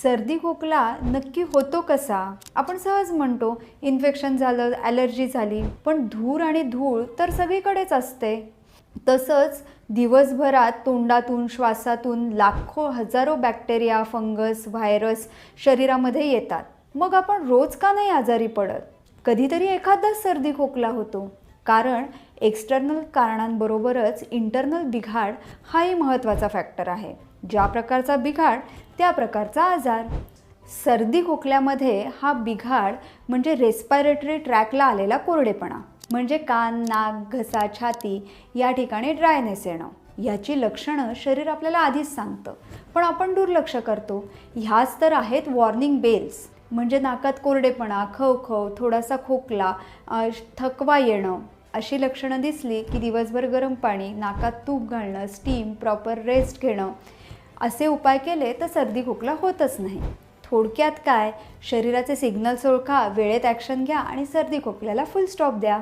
सर्दी खोकला नक्की होतो कसा? आपण सहज म्हणतो इन्फेक्शन झालं, ॲलर्जी झाली, पण धूर आणि धूळ तर सगळीकडेच असते. तसंच दिवसभरात तोंडातून, श्वासातून लाखो, हजारो बॅक्टेरिया, फंगस, व्हायरस शरीरामध्ये येतात. मग आपण रोज का नाही आजारी पडत? कधीतरी एखादाच सर्दी खोकला होतो. कारण एक्सटर्नल कारणांबरोबरच इंटरनल बिघाड हाही महत्त्वाचा फॅक्टर आहे. ज्या प्रकारचा बिघाड त्या प्रकारचा आजार. सर्दी खोकल्यामध्ये हा बिघाड म्हणजे रेस्पिरेटरी ट्रॅकला आलेला कोरडेपणा, म्हणजे कान, नाक, घसा, छाती या ठिकाणी ड्रायनेस येणं. याची लक्षणं शरीर आपल्याला आधीच सांगतं, पण आपण दुर्लक्ष करतो. ह्याच तर आहेत वॉर्निंग बेल्स. म्हणजे नाकात कोरडेपणा, खवखव, थोडासा खोकला, थकवा येणं अशी लक्षणं दिसली की दिवसभर गरम पाणी, नाकात तूप घालणं, स्टीम, प्रॉपर रेस्ट घेणं असे उपाय केले तर सर्दी खोकला होतच नाही. थोडक्यात काय, शरीराचे सिग्नल्स ओळखा, वेळेत ॲक्शन घ्या आणि सर्दी खोकल्याला फुल स्टॉप द्या.